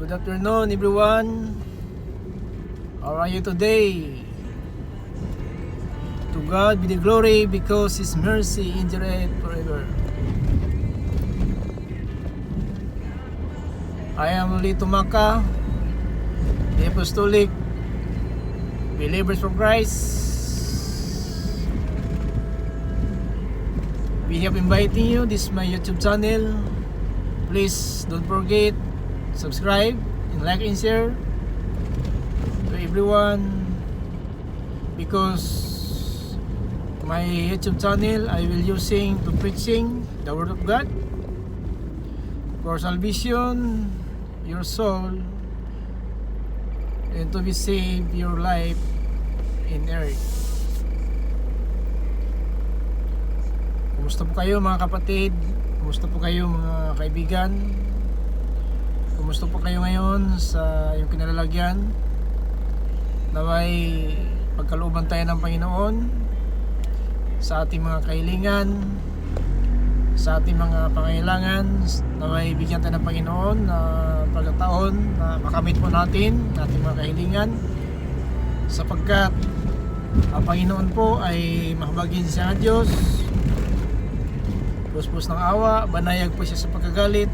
Good afternoon, everyone. How are you today? To God be the glory because His mercy endureth forever. I am Lito Maka, the Apostolic Believers for Christ. We have inviting you. This is my YouTube channel. Please don't forget subscribe and like and share to everyone, because my YouTube channel I will using to preaching the word of God for salvation your soul and to be saved your life in earth. Kumusta po kayo mga kapatid? Kumusta po kayo mga kaibigan? Kumusta po kayo ngayon sa iyong kinalalagyan? Naway pagkalooban tayo ng Panginoon sa ating mga kahilingan, sa ating mga pangailangan. Naway bigyan tayo ng Panginoon na pagkataon na makamit po natin ating mga kahilingan, sapagkat ang Panginoon po ay mahabagin siya ng Diyos, puspos ng awa, banayag po siya sa pagkagalit.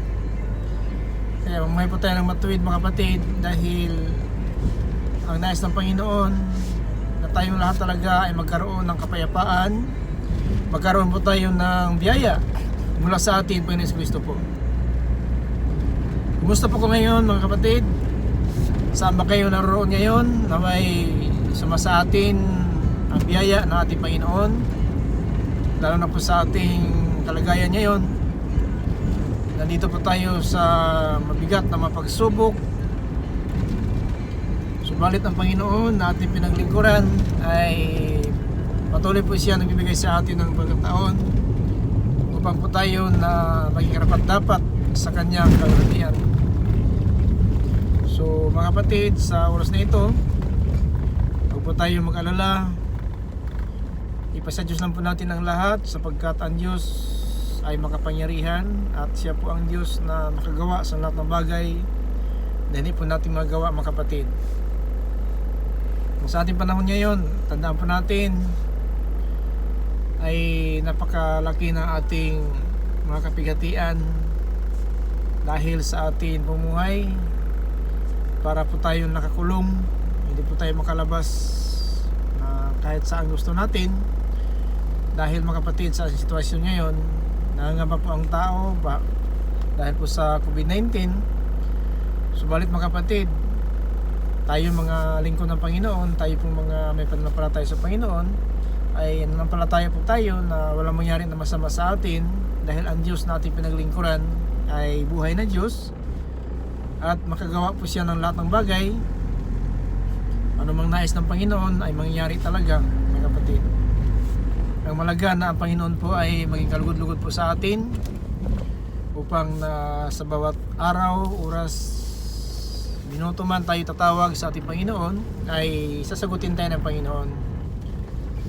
Kaya mamay po tayo ng matuwid mga kapatid, dahil ang nais ng Panginoon na tayong lahat talaga ay magkaroon ng kapayapaan, magkaroon po tayo ng biyaya mula sa atin, Panginoon Kristo po. Kumusta po ko ngayon mga kapatid? Saan ba kayo naroon ngayon na may sumasa atin ang biyaya ng ating Panginoon, lalo na po sa ating kalagayan ngayon? Nandito po tayo sa mabigat na mapagsubok. Subalit ang Panginoon na ating pinaglingkuran ay patuloy po siya nagbibigay sa atin ng pagkataon upang po tayo na maging karapat-dapat sa kanyang kalagayan. So mga kapatid, sa oras na ito, huwag po tayo mag-alala. Ipasa Diyos lang po natin ang lahat, sapagkat ang Diyos ay makapangyarihan at siya po ang Diyos na makagawa sa lahat ng bagay na hindi po natin magawa mga kapatid. Sa ating panahon ngayon, tandaan po natin ay napakalaki ng ating mga kapigatian dahil sa ating pumuhay, para po tayong nakakulong, hindi po tayo makalabas na kahit saan gusto natin, dahil mga kapatid sa sitwasyon ngayon nangangamba po ang tao dahil po sa COVID-19. Subalit mga kapatid, tayo mga lingkod ng Panginoon, tayo po mga may pananampalataya sa Panginoon, ay nananampalataya po tayo na walang mangyari na masama sa atin, dahil ang Diyos na ating pinaglingkuran ay buhay na Diyos at makagawa po siya ng lahat ng bagay. Ano mang nais ng Panginoon ay mangyayari talaga mga kapatid. Ang malaga na ang Panginoon po ay maging kalugod-lugod po sa atin, upang sa bawat araw, oras, minuto man tayo tatawag sa ating Panginoon, ay sasagutin tayo ng Panginoon.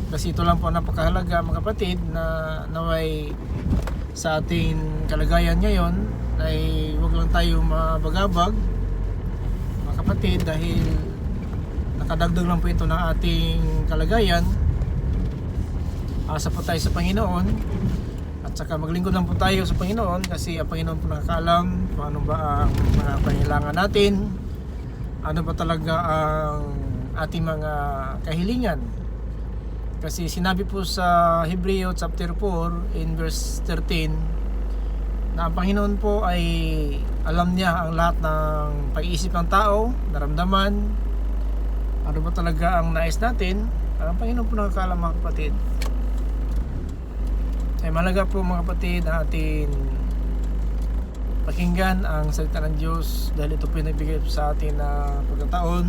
Kasi ito lang po napakahalaga mga kapatid, na naway sa ating kalagayan ngayon ay huwag lang tayo mabagabag mga kapatid, dahil nakadagdag lang po ito ng ating kalagayan. Asa po tayo sa Panginoon, at saka maglingkod lang po tayo sa Panginoon, kasi ang Panginoon po nakakaalam kung ano ba ang mga pangailangan natin, ano ba talaga ang ating mga kahilingan. Kasi sinabi po sa Hebreo chapter 4 in verse 13 na ang Panginoon po ay alam niya ang lahat ng pag-iisip ng tao, naramdaman, ano ba talaga ang nais natin. Ang Panginoon po nakakaalam mga kapatid. Ay malaga po mga kapatid na atin pakinggan ang salita ng Diyos, dahil ito po yung nagbigay sa atin na pagkataon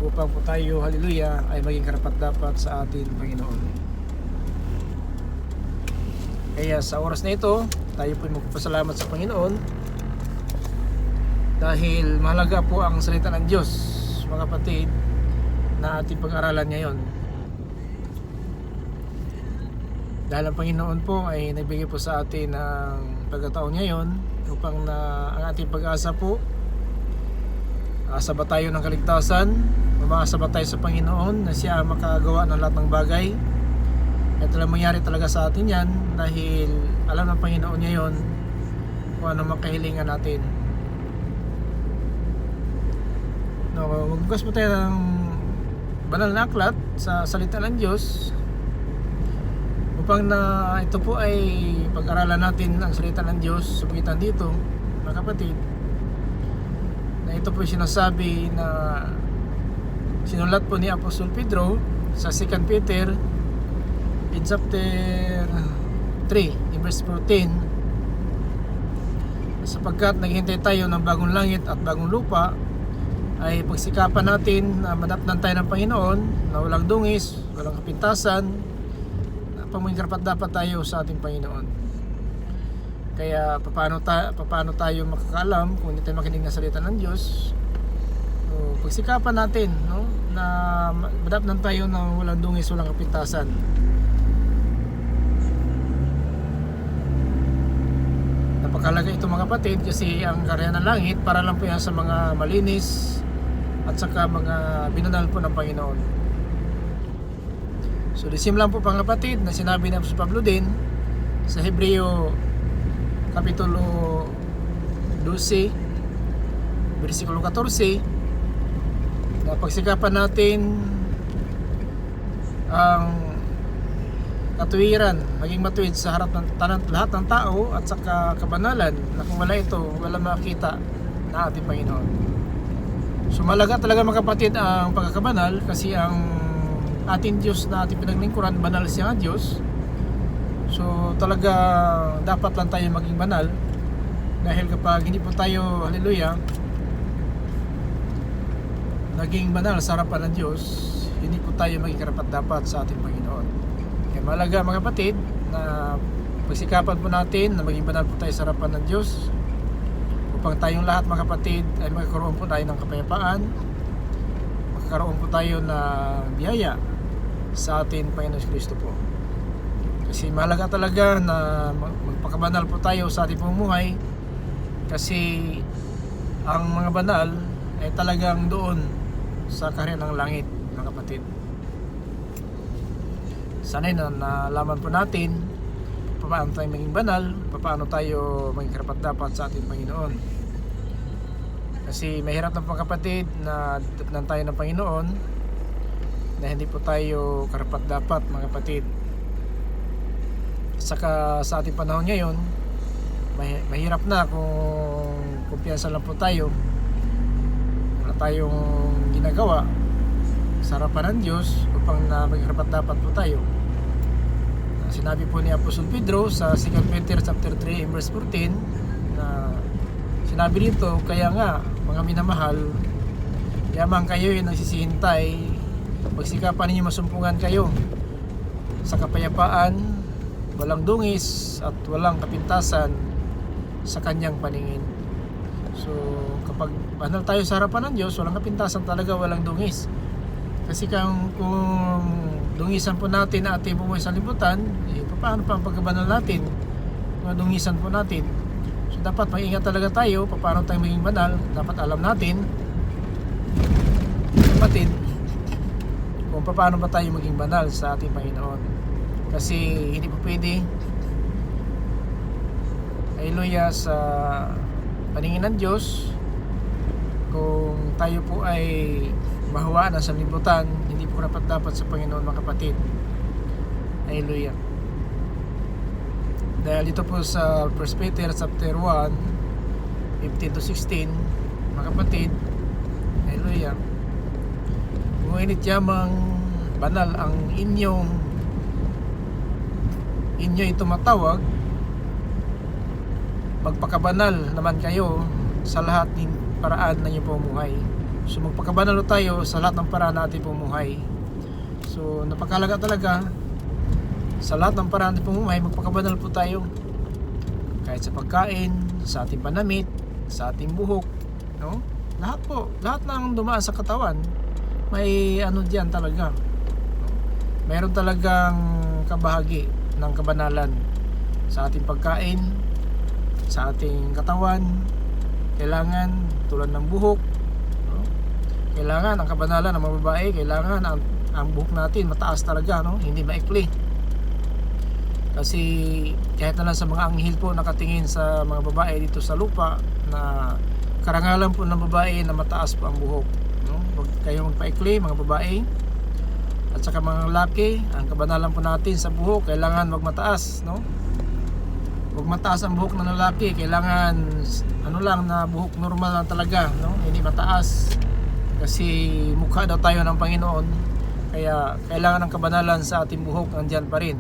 upang po tayo, hallelujah, ay maging karapat-dapat sa atin Panginoon. Kaya sa oras na ito, tayo po magpapasalamat sa Panginoon, dahil mahalaga po ang salita ng Diyos mga kapatid na ating pag-aralan ngayon. Dahil ang Panginoon po ay nagbigay po sa atin ng pagkataon ngayon upang na ang ating pag-asa po Asa ba tayo ng kaligtasan? Umaasa ba tayo sa Panginoon na siya ang makagawa ng lahat ng bagay? Ito lang mangyari talaga sa atin yan dahil alam ng Panginoon niya yun kung ano makahilingan natin. Magbukas po tayo ng banal na aklat sa salita ng Diyos upang na ito po ay pag-aralan natin ang salita ng Diyos sa pagitan dito, mga kapatid. Na ito po sinasabi na sinulat po ni Apostol Pedro sa 2 Peter in chapter 3 in verse 14, sapagkat naghihintay tayo ng bagong langit at bagong lupa, ay pagsikapan natin na madapnan tayo ng Panginoon na walang dungis, walang kapintasan, na pamingkarapat-dapat tayo sa ating Panginoon. Kaya paano tayo makakaalam kung hindi tayo makinig ng salita ng Diyos? So, pagsikapan natin, no, na madapnan tayo ng walang dungis, walang kapintasan. Napakalaga ito mga kapatid kasi ang karya ng langit para lang po yan sa mga malinis at saka mga binanal po ng Panginoon. So lisim lang po mga kapatid na sinabi ni Apostol Pablo din sa Hebreo Kapitulo 12 versikulo 14 na pagsikapan natin ang katuwiran, maging matuwid sa harap ng lahat ng tao at saka kabanalan, na kung wala ito, wala makita na ating Panginoon. So malaga talaga mga kapatid ang pagkakabanal kasi ang ating Diyos na ating pinaglingkuran, banal siya nga Diyos. So talaga dapat lang tayo maging banal dahil kapag hindi po tayo, haleluya, naging banal sa harapan ng Diyos, hindi po tayo maging karapat-dapat sa ating Panginoon. Kaya malaga mga kapatid na pagsikapan po natin na maging banal po tayo sa harapan ng Diyos upang tayong lahat mga kapatid ay magkaroon po tayo ng kapayapaan, magkaroon po tayo ng biyaya sa ating Panginoon Kristo po. Kasi mahalaga talaga na magpakabanal po tayo sa ating pamumuhay kasi ang mga banal ay talagang doon sa kaharian ng langit mga kapatid. Sana'y nalaman po natin paano tayo maging banal, paano tayo maging karapat-dapat sa ating Panginoon. Kasi mahirap na po kapatid na datnan tayo ng Panginoon na hindi po tayo karapat-dapat mga kapatid. Saka sa ating panahon ngayon, mahirap na kung kumpiyansa lang po tayo, wala tayong ginagawa sa harapan ng Diyos upang na maging karapat-dapat po tayo. Sinabi po ni Apostol Pedro sa 2 Peter chapter 3 verse 14 na sinabi dito, kaya nga mga minamahal, yamang kayo yung nagsisihintay, pagsikapan ninyo masumpungan kayo sa kapayapaan, walang dungis at walang kapintasan sa kanyang paningin. So kapag banal tayo sa harapan ng Diyos, walang kapintasan talaga, walang dungis. Kasi kung dungisan po natin na ating bumuhay sa libutan, paano pa ang pagkabanal natin? Mga dungisan po natin. So dapat mag-ingat talaga tayo paano tayo maging banal. Dapat alam natin, kapatid, kung paano ba tayo maging banal sa ating Panginoon. Kasi hindi po pwede, haleluya, sa paningin ng Diyos kung tayo po ay mahawaan sa libutan, hindi po dapat sa Panginoon mga kapatid. Hallelujah. Dahil dito po sa 1 Peter chapter 1 15 to 16 mga kapatid, hallelujah, ngunit yamang banal ang inyo tumatawag, magpakabanal naman kayo sa lahat ng paraan ng inyong pamumuhay. So magpakabanalo tayo sa lahat ng paraan natin pumuhay. So napakahalaga talaga sa lahat ng paraan natin pumuhay, magpakabanal po tayo. Kahit sa pagkain, sa ating panamit, sa ating buhok, no? Lahat po, lahat ng dumaan sa katawan, may ano diyan talaga. Mayroon talagang kabahagi ng kabanalan sa ating pagkain, sa ating katawan. Kailangan tulad ng buhok, no? Kailangan ang kabanalan ng mga babae, kailangan ang buhok natin mataas talaga, no? Hindi maikli. Kasi kahit na lang sa mga anghel po nakatingin sa mga babae dito sa lupa, na karangalan po ng babae na mataas po ang buhok, no? Huwag kayong magpaikli mga babae. At saka mga lalaki, ang kabanalan po natin sa buhok kailangan wag mataas, no? Huwag mataas ang buhok ng lalaki, kailangan ano lang na buhok normal lang talaga, no? Hindi mataas. Kasi mukha daw tayo ng Panginoon, kaya kailangan ng kabanalan sa ating buhok nandiyan pa rin.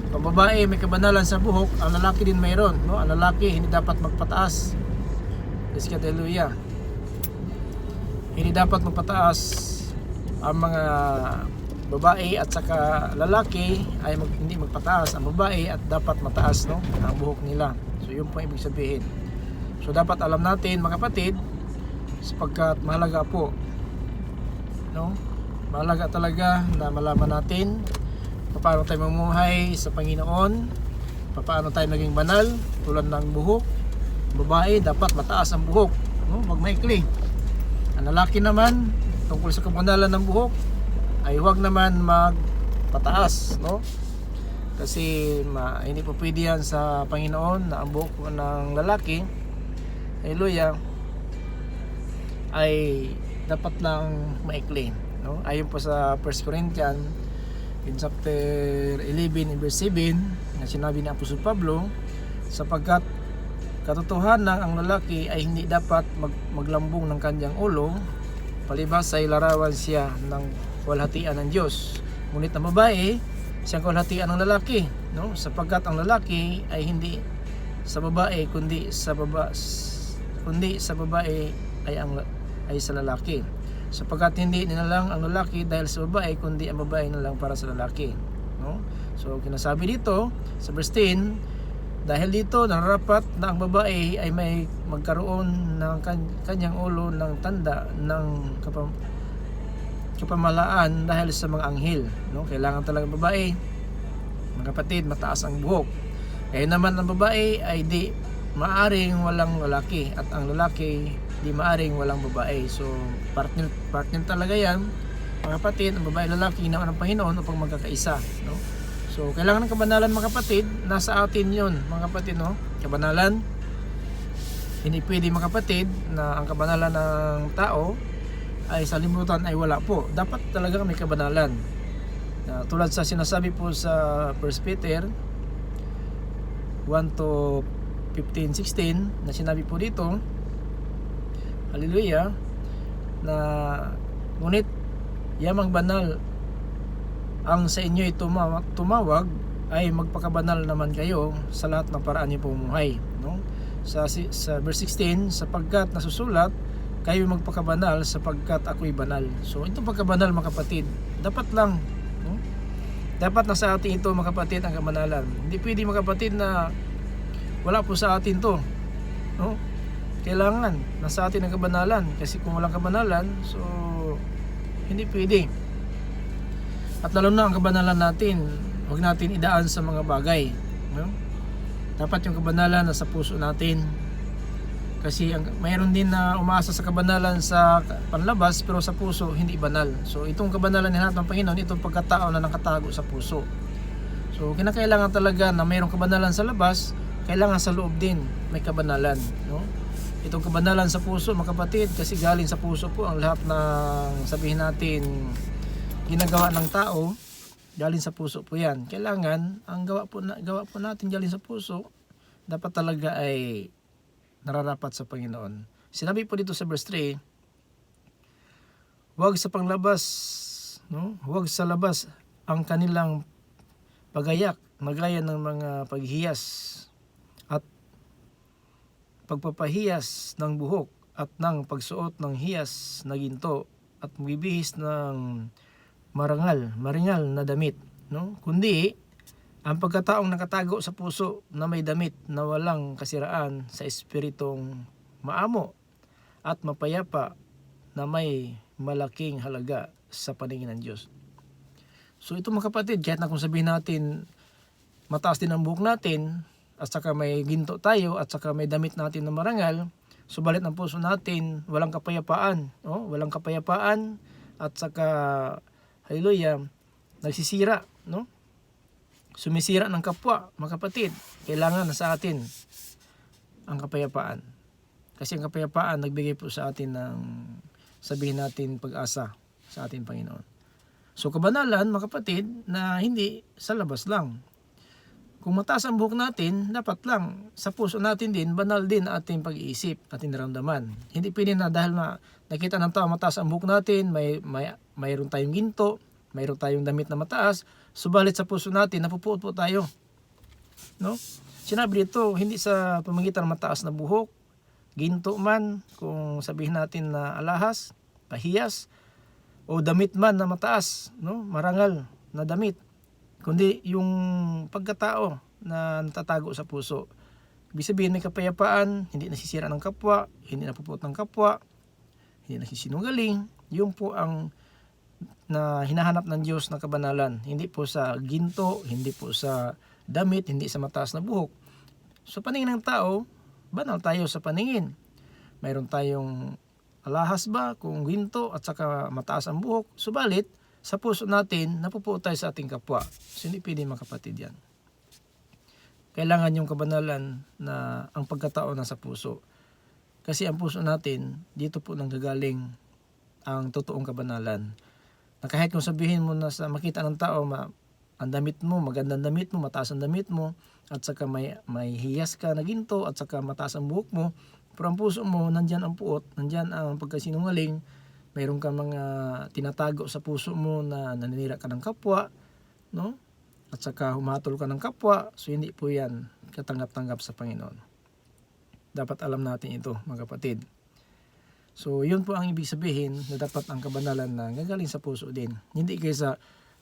Kung babae may kabanalan sa buhok, ang lalaki din mayroon, no? Ang lalaki hindi dapat magpataas. Hallelujah. Hindi dapat magpataas ang mga babae at saka lalaki ay hindi magpataas ang babae at dapat mataas, no, ang buhok nila. So yun po ibig sabihin. So dapat alam natin mga kapatid, sapagkat mahalaga po, no, mahalaga talaga na malaman natin paano tayo mamumuhay sa Panginoon, paano tayo maging banal tulad ng buhok. Babae dapat mataas ang buhok, no, wag maikli. Ang lalaki naman tungkol sa kabanalan ng buhok ay huwag naman magpataas, no? Kasi hindi po pwede yan sa Panginoon na ang buhok ng lalaki, hallelujah, ay dapat lang maikli, no? Ayon po sa 1 Corinthians in chapter 11 verse 7 na sinabi ni Apostol Pablo, sapagkat katotohanan ang lalaki ay hindi dapat maglambong ng kanyang ulo, palibhas ay larawan siya ng kaluwalhatian ng Diyos. Ngunit ang babae, siyang kaluwalhatian ng lalaki, no? Sapagkat ang lalaki ay hindi sa babae kundi sa babae ay sa lalaki. Sapagkat hindi nilalang ang lalaki dahil sa babae kundi ang babae nilalang para sa lalaki, no? So kinasabi dito sa verse 10, dahil dito nararapat na ang babae ay may magkaroon ng kanyang ulo ng tanda ng kapamalaan dahil sa mga anghel, no? Kailangan talaga babae, mga kapatid, mataas ang buhok. Kaya naman ang babae ay di maaring walang lalaki at ang lalaki di maaring walang babae. So partner talaga yan, mga kapatid. Ang babae at lalaki ginawa ng Panginoon upang magkakaisa, no? So kailangan ng kabanalan, mga kapatid, nasa atin yun, mga kapatid, no? Kabanalan, hindi pwede, mga kapatid, na ang kabanalan ng tao ay sa limutan ay wala po. Dapat talaga may kabanalan. Tulad sa sinasabi po sa 1 Peter 1 to 15-16 na sinabi po dito, hallelujah, na ngunit yamang banal ang sa inyo'y tumawag ay magpakabanal naman kayo sa lahat ng paraan niyo pumuhay, no? Sa verse 16, sapagkat nasusulat, kayo magpakabanal sapagkat ako'y banal. So itong pagkabanal, mga kapatid, dapat lang, no? Dapat na sa atin ito, mga kapatid, ang kabanalan. Hindi pwede, mga kapatid, na wala po sa atin to, no? Kailangan nasa atin ang kabanalan, kasi kung walang kabanalan, so hindi pwede. At lalo na ang kabanalan natin, huwag natin idaan sa mga bagay, no? Dapat yung kabanalan nasa puso natin. Kasi mayroon din na umaasa sa kabanalan sa panlabas pero sa puso hindi banal. So itong kabanalan ni ng Panginoon, itong pagkatao na nakatago sa puso. So kinakailangan talaga na mayroong kabanalan sa labas, kailangan sa loob din may kabanalan, no? Itong kabanalan sa puso, mga kapatid, kasi galing sa puso po ang lahat ng sabihin natin ginagawa ng tao, galing sa puso po yan. Kailangan ang gawa po natin galing sa puso, dapat talaga ay nararapat sa Panginoon. Sinabi po dito sa verse 3, huwag sa panglabas, no? Huwag sa labas ang kanilang pagayak na gaya ng mga paghihiyas at pagpapahiyas ng buhok at ng pagsuot ng hiyas na ginto at magbibihis ng maringal na damit, no? Kundi ang pagkataong nakatago sa puso na may damit na walang kasiraan sa espiritong maamo at mapayapa na may malaking halaga sa paningin ng Diyos. So ito, mga kapatid, kahit na kung sabihin natin mataas din ang buhok natin at saka may ginto tayo at saka may damit natin na marangal, Subalit ang puso natin walang kapayapaan, no? Walang kapayapaan at saka hallelujah, nagsisira, no? Sumisira ng kapwa, mga kapatid. Kailangan na sa atin ang kapayapaan. Kasi ang kapayapaan nagbigay po sa atin ng sabihin natin pag-asa sa ating Panginoon. So kabanalan, mga kapatid, na hindi sa labas lang. Kung mataas ang buhok natin, dapat lang sa puso natin din, banal din ating pag-iisip, ating naramdaman. Hindi pwede na dahil na nakita ng tao mataas ang buhok natin, mayroon tayong ginto, mayroon tayong damit na mataas, subalit sa puso natin, napupuot po tayo. No? Sinabi dito, hindi sa pamamagitan ng mataas na buhok, ginto man, kung sabihin natin na alahas, pahiyas, o damit man na mataas, no? Marangal na damit, kundi yung pagkatao na natatago sa puso. Ibig sabihin may kapayapaan, hindi nasisira ng kapwa, hindi napupuot ng kapwa, hindi nasisinungaling. Yun po ang na hinahanap ng Diyos na kabanalan. Hindi po sa ginto, hindi po sa damit, hindi sa mataas na buhok. Sa paningin ng tao, banal tayo sa paningin. Mayroon tayong alahas ba kung ginto at saka mataas ang buhok. Subalit, sa puso natin, napupuot tayo sa ating kapwa. So, hindi pwede mga kapatid yan. Kailangan yung kabanalan na ang pagkatao nasa puso. Kasi ang puso natin, dito po nanggagaling ang totoong kabanalan. Na kahit kung sabihin mo na sa makita ng tao, ang damit mo, magandang damit mo, mataas ang damit mo, at saka may hiyas ka na ginto, at saka mataas ang buhok mo, pero ang puso mo, nandyan ang puot, nandyan ang pagkasinungaling, mayroon ka mga tinatago sa puso mo na naninira ka ng kapwa, no? At saka humatol ka ng kapwa, so hindi po yan katanggap-tanggap sa Panginoon. Dapat alam natin ito, mga kapatid. So yun po ang ibig sabihin na dapat ang kabanalan na gagaling sa puso din. Hindi kaysa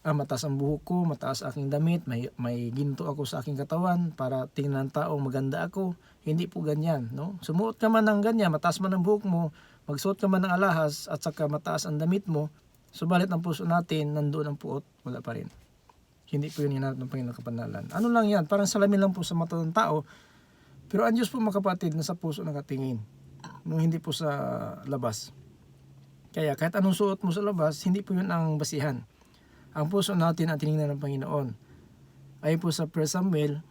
mataas ang buhok ko, mataas aking damit, may ginto ako sa aking katawan para tingnan ng tao maganda ako. Hindi po ganyan, no? Sumuot ka man ng ganyan, mataas man ang buhok mo, magsuot ka man ng alahas at saka mataas ang damit mo, subalit ang puso natin, nandoon ang puot, wala pa rin. Hindi po yun hinanap ng Panginoon kabanalan. Ano lang yan, parang salamin lang po sa mata ng tao, pero ang Diyos po mga kapatid, nasa puso nakatingin, no, hindi po sa labas. Kaya kahit anong suot mo sa labas, hindi po yun ang basihan. Ang puso natin ang tinignan ng Panginoon. Ayon po sa 1 Samuel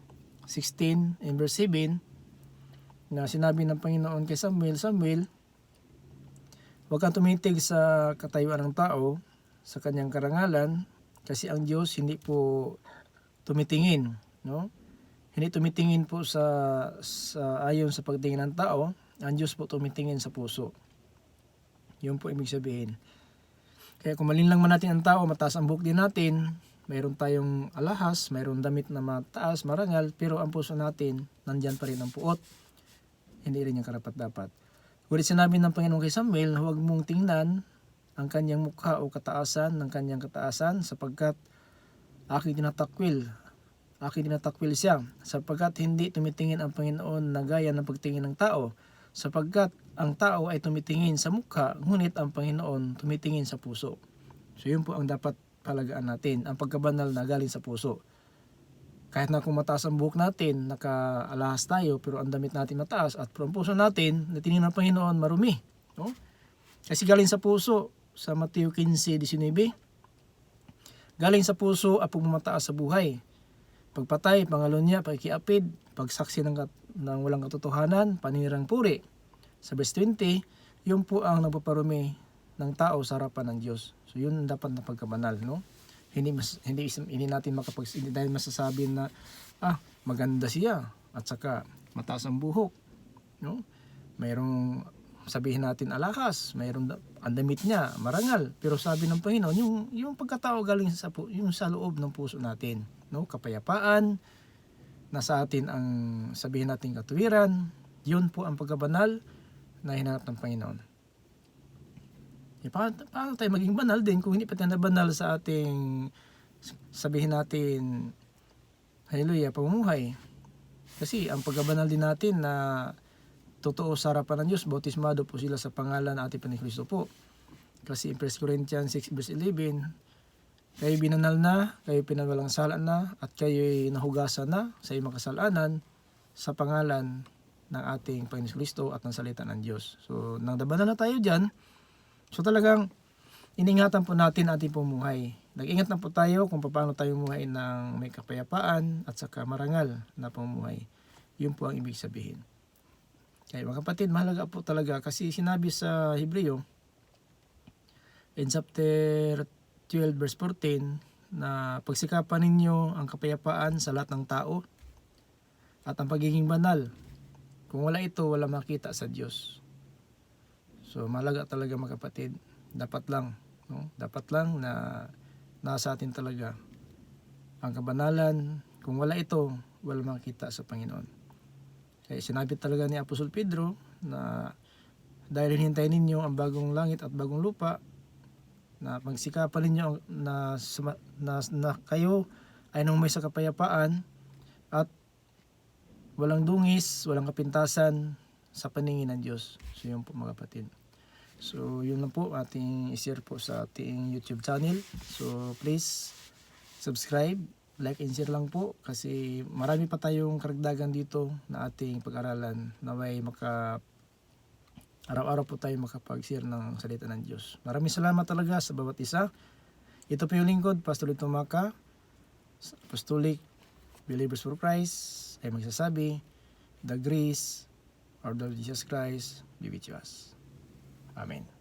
16 and verse 7, na sinabi ng Panginoon kay Samuel, Samuel, huwag kang tumitig sa katayuan ng tao, sa kanyang karangalan, kasi ang Diyos hindi po tumitingin, no? Hindi tumitingin po sa ayon sa pagtingin ng tao, ang Diyos po tumitingin sa puso. Yun po ibig sabihin. Kaya kung malinlang man natin ang tao, mataas ang buhok din natin, mayroon tayong alahas, mayroon damit na mataas, marangal, pero ang puso natin, nandyan pa rin ang puot. Hindi rin yung karapat-dapat. Ngunit sinabi ng Panginoon kay Samuel, huwag mong tingnan ang kanyang mukha o kataasan ng kanyang kataasan, sapagkat aking tinatakwil siya, sapagkat hindi tumitingin ang Panginoon na gaya ng pagtingin ng tao, sapagkat ang tao ay tumitingin sa mukha, ngunit ang Panginoon tumitingin sa puso. So yun po ang dapat palagaan natin, ang pagkabanal na galing sa puso. Kahit na kung mataas ang buhok natin, nakaalahas tayo, pero ang damit natin mataas, at ang puso natin, na tinignan ng Panginoon, marumi. No? Kasi galing sa puso, sa Mateo 15:19, galing sa puso ang pagmamataas sa buhay. Pagpatay, pangalunya, pagkiapid, pagsaksi ng walang katotohanan, paninirang puri. Sa verse 20, yun po ang nagpaparumi ng tao sa harapan ng Diyos. So yun dapat na pagkabanal, no? Hindi natin hindi dahil masasabi na maganda siya at saka mataas ang buhok, no? Mayroong sabihin natin alahas, mayroong ang damit niya marangal, pero sabi ng Panginoon yung pagkatao galing yung sa loob ng puso natin, no? Kapayapaan, nasa atin ang sabihin natin katuwiran, yun po ang pagkabanal na hinanap ng Panginoon. Paano tayo maging banal din kung hindi pa tayo nabanal sa ating sabihin natin hallelujah, pamumuhay? Kasi ang pagkabanal din natin na totoo sa harapan ng Diyos, bautismado po sila sa pangalan ng ating Panginoon po. Kasi in 1 Corinthians 6 verse 11, kayo binanal na, kayo pinawalang sala na, at kayo'y nahugasan na sa iyong kasalanan sa pangalan ng ating Panginoon Kristo at ng salita ng Diyos. So, nang dabanan na tayo dyan, so talagang iningatan po natin ating pumuhay. Nag-ingat na po tayo kung paano tayo muhay ng may kapayapaan at saka marangal na pumuhay. Yun po ang ibig sabihin. Kaya mga kapatid, mahalaga po talaga kasi sinabi sa Hebreo in chapter 12 verse 14 na pagsikapan ninyo ang kapayapaan sa lahat ng tao at ang pagiging banal. Kung wala ito, wala makita sa Diyos. So mahalaga talaga mga kapatid, dapat lang na nasa atin talaga ang kabanalan. Kung wala ito, wala makita sa Panginoon. Kaya sinabi talaga ni Apostol Pedro na dahil hintayin ninyo ang bagong langit at bagong lupa, na pagsikapan ninyo na kayo ay nung may sa kapayapaan at walang dungis, walang kapintasan sa paningin ng Diyos. So yun po mga kapatid. So yun lang po ating i-share po sa ating YouTube channel. So please subscribe, like and share lang po kasi marami pa tayong karagdagan dito na ating pag-aralan na may araw-araw po tayo makapag-share ng salita ng Diyos. Maraming salamat talaga sa bawat isa. Ito po yung lingkod, Pastor Lito Maka, Apostolic Believers for Christ, ay magsasabi, the grace of the Lord Jesus Christ be with us. Amen.